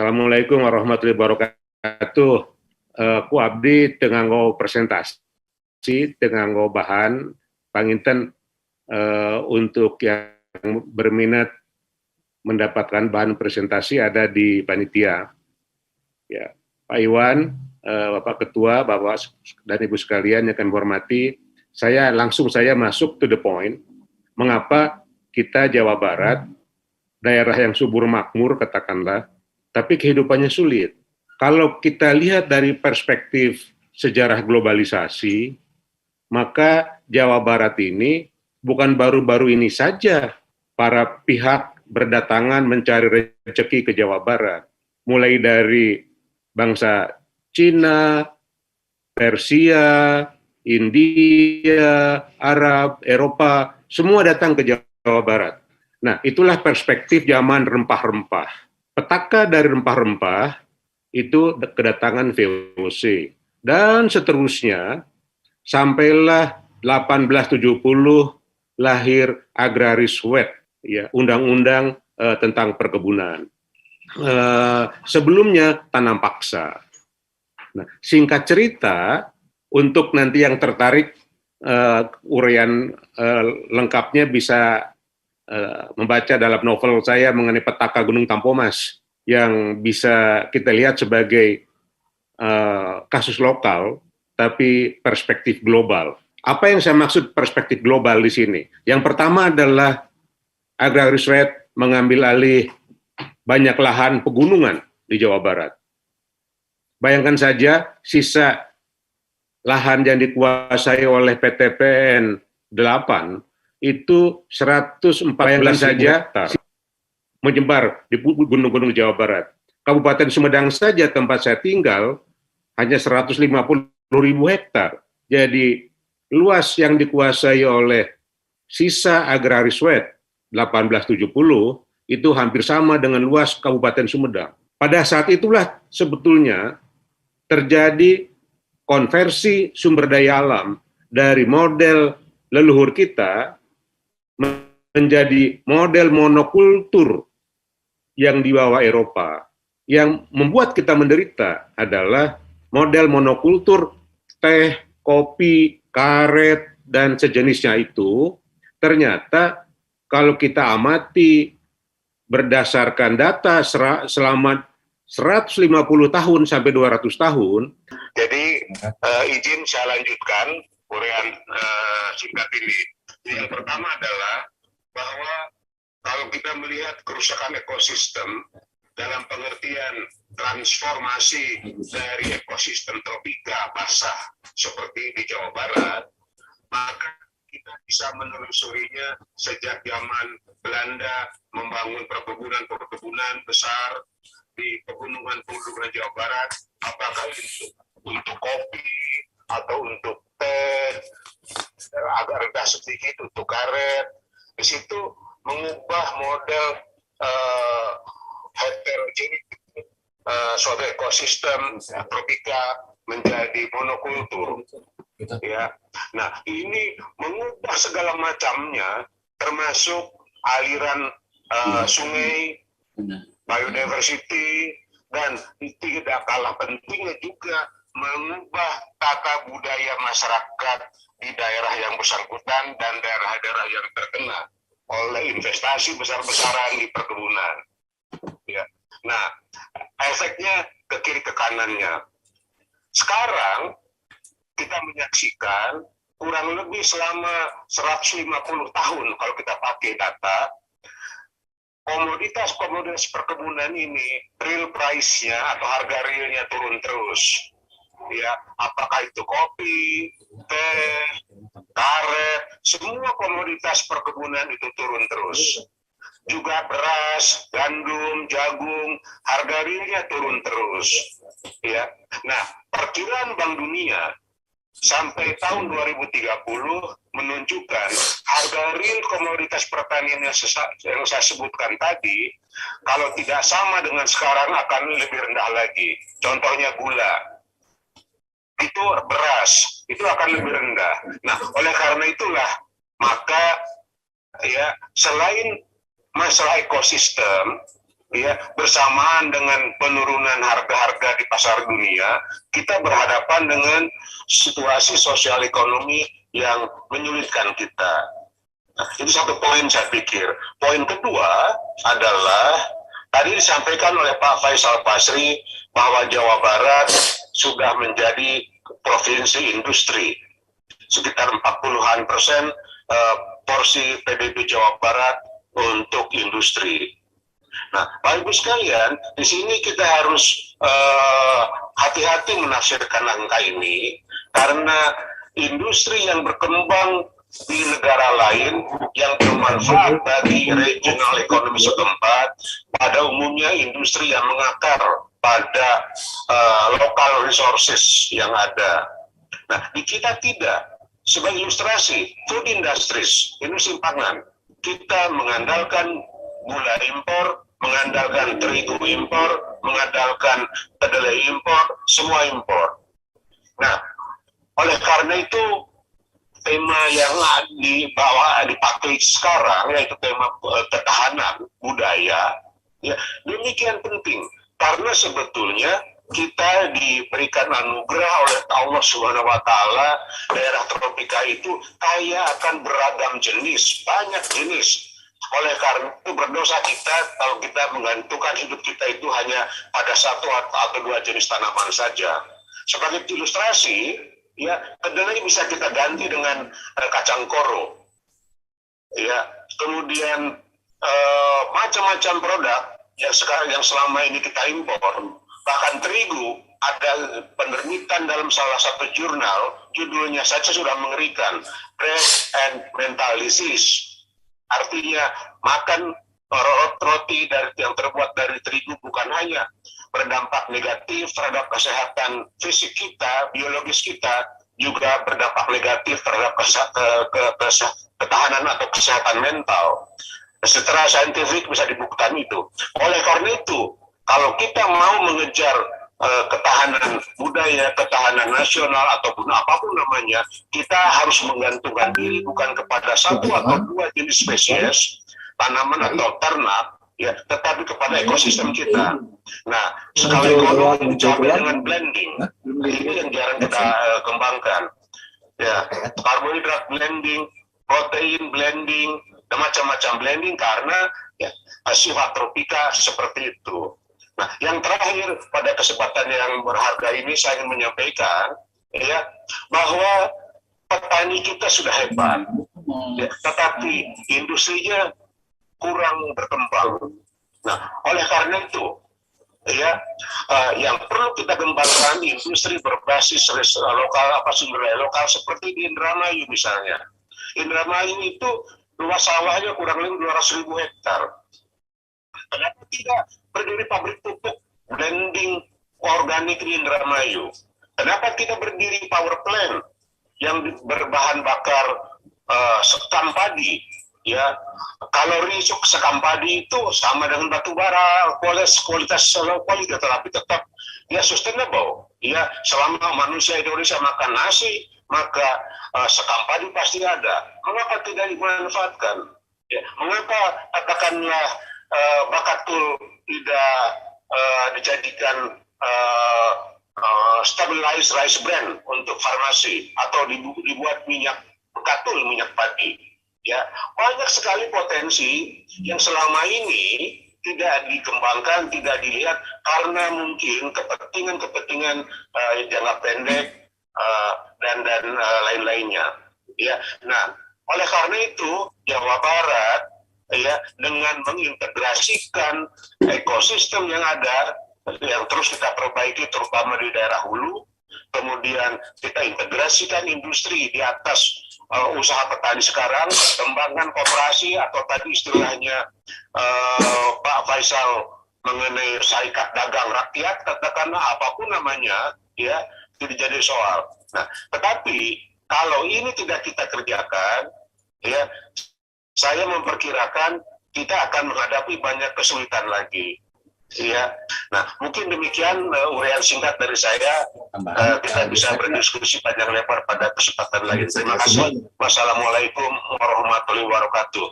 Assalamualaikum warahmatullahi wabarakatuh. Ku abdi teu nganggo presentasi, teu nganggo bahan, panginten untuk yang berminat mendapatkan bahan presentasi ada di panitia. Ya, Pak Iwan, Bapak Ketua, Bapak dan Ibu sekalian yang kami hormati, saya masuk to the point. Mengapa kita Jawa Barat, daerah yang subur makmur katakanlah, tapi kehidupannya sulit. Kalau kita lihat dari perspektif sejarah globalisasi, maka Jawa Barat ini bukan baru-baru ini saja para pihak berdatangan mencari rezeki ke Jawa Barat. Mulai dari bangsa Cina, Persia, India, Arab, Eropa, semua datang ke Jawa Barat. Nah, itulah perspektif zaman rempah-rempah. Petaka dari rempah-rempah itu kedatangan VOC. Dan seterusnya, sampailah 1870 lahir Agraris Wet, ya, undang-undang tentang perkebunan. Sebelumnya tanam paksa. Nah, singkat cerita, untuk nanti yang tertarik uraian lengkapnya bisa membaca dalam novel saya mengenai petaka Gunung Tampomas yang bisa kita lihat sebagai kasus lokal tapi perspektif global. Apa yang saya maksud perspektif global di sini? Yang pertama adalah Agraris Wet mengambil alih banyak lahan pegunungan di Jawa Barat. Bayangkan saja sisa lahan yang dikuasai oleh PTPN 8 itu 114 saja menyebar di gunung-gunung Jawa Barat. Kabupaten Sumedang saja tempat saya tinggal hanya 150.000 hektar. Jadi luas yang dikuasai oleh sisa Agraris Wet 1870 itu hampir sama dengan luas Kabupaten Sumedang. Pada saat itulah sebetulnya terjadi konversi sumber daya alam dari model leluhur kita menjadi model monokultur yang dibawa Eropa. Yang membuat kita menderita adalah model monokultur teh, kopi, karet, dan sejenisnya itu ternyata kalau kita amati berdasarkan data selama 150 tahun sampai 200 tahun. Jadi izin saya lanjutkan uraian singkat ini. Yang pertama adalah bahwa kalau kita melihat kerusakan ekosistem dalam pengertian transformasi dari ekosistem tropika basah seperti di Jawa Barat, maka kita bisa menelusurinya sejak zaman Belanda membangun perkebunan besar di pegunungan Jawa Barat, apakah untuk kopi atau untuk teh, agak rendah sedikit untuk karet. Di situ mengubah model heterogenik suatu ekosistem tropika menjadi monokultur. Ya, nah ini mengubah segala macamnya, termasuk aliran sungai, biodiversity, dan tidak kalah pentingnya juga mengubah tata budaya masyarakat di daerah yang bersangkutan dan daerah-daerah yang terkena oleh investasi besar-besaran di perkebunan. Ya. Nah, efeknya ke kiri ke kanannya. Sekarang kita menyaksikan kurang lebih selama 150 tahun kalau kita pakai data, komoditas perkebunan ini real price-nya atau harga realnya turun terus. Ya, apakah itu kopi, teh, karet, semua komoditas perkebunan itu turun terus. Juga beras, gandum, jagung, harga realnya turun terus. Ya. Nah, perkiraan Bank Dunia sampai tahun 2030 menunjukkan harga real komoditas pertanian yang saya sebutkan tadi, kalau tidak sama dengan sekarang akan lebih rendah lagi. Contohnya gula. Itu beras, itu akan lebih rendah. Nah, oleh karena itulah, maka ya selain masalah ekosistem, ya, bersamaan dengan penurunan harga-harga di pasar dunia, kita berhadapan dengan situasi sosial ekonomi yang menyulitkan kita. Nah, itu satu poin saya pikir. Poin kedua adalah tadi disampaikan oleh Pak Faisal Basri bahwa Jawa Barat sudah menjadi provinsi industri. Sekitar 40-an% porsi PDB Jawa Barat untuk industri. Nah, Bapak Ibu sekalian, di sini kita harus hati-hati menafsirkan angka ini, karena industri yang berkembang di negara lain yang bermanfaat bagi regional ekonomi setempat, pada umumnya industri yang mengakar pada local resources yang ada. Nah, di kita tidak. Sebagai ilustrasi, food industries, industri pangan, kita mengandalkan gula impor, mengandalkan terigu impor, mengandalkan kedelai impor, semua impor. Nah, oleh karena itu, tema yang dipakai sekarang, yaitu tema ketahanan budaya, ya, demikian penting. Karena sebetulnya kita diberikan anugerah oleh Allah Subhanahu wa Ta'ala, daerah tropika itu kaya akan beragam jenis, banyak jenis. Oleh karena itu berdosa kita kalau kita menggantungkan hidup kita itu hanya pada satu atau dua jenis tanaman saja. Sebagai ilustrasi, ya, kedelai bisa kita ganti dengan kacang koro. Ya, kemudian macam-macam produk yang sekarang yang selama ini kita impor. Bahkan terigu, ada penerbitan dalam salah satu jurnal, judulnya saja sudah mengerikan, Bread and Mental Disease. Artinya makan roti yang terbuat dari terigu bukan hanya berdampak negatif terhadap kesehatan fisik kita, biologis kita, juga berdampak negatif terhadap ketahanan atau kesehatan mental. Secara saintifik bisa dibuktikan itu. Oleh karena itu, kalau kita mau mengejar ketahanan budaya, ketahanan nasional, ataupun apapun namanya, kita harus menggantungkan diri bukan kepada satu atau dua jenis spesies, tanaman atau ternak, ya, tetapi kepada ekosistem kita. Nah, skala ekonomi dicapai dengan blending. Ini yang jarang kita kembangkan. Ya, karbohidrat blending, protein blending, dan macam-macam blending karena ya, sifat tropika seperti itu. Nah, yang terakhir pada kesempatan yang berharga ini saya ingin menyampaikan ya bahwa petani kita sudah hebat, ya, tetapi industrinya kurang berkembang. Nah, oleh karena itu ya yang perlu kita kembangkan industri berbasis lokal, sumber daya lokal seperti di Indramayu misalnya. Indramayu itu luas sawahnya kurang lebih 200.000 hektar. Kenapa tidak berdiri pabrik pupuk blending organik di Indramayu? Kenapa tidak berdiri power plant yang berbahan bakar sekam padi? Ya, kalori sekam padi itu sama dengan batu bara, kualitas low quality, tetapi tetap ya sustainable. Ya, selama manusia Indonesia makan nasi, maka sekam padi pasti ada. Mengapa tidak dimanfaatkan? Ya, mengapa katakanlah bakatul tidak dijadikan stabilized rice bran untuk farmasi atau dibuat minyak bakatul, minyak padi. Ya, banyak sekali potensi yang selama ini tidak dikembangkan, tidak dilihat karena mungkin kepentingan jangka pendek dan lain-lainnya. Ya, nah, oleh karena itu Jawa Barat ya dengan mengintegrasikan ekosistem yang ada yang terus kita perbaiki terutama di daerah hulu, kemudian kita integrasikan industri di atas usaha petani sekarang, kembangkan koperasi atau tadi istilahnya Pak Faisal mengenai serikat dagang rakyat, katakanlah apapun namanya, ya tidak jadi soal. Nah, tetapi kalau ini tidak kita kerjakan, ya saya memperkirakan kita akan menghadapi banyak kesulitan lagi. Ya, nah mungkin demikian uraian singkat dari saya. Kita bisa berdiskusi panjang lebar pada kesempatan lain. Terima kasih. Wassalamualaikum warahmatullahi wabarakatuh.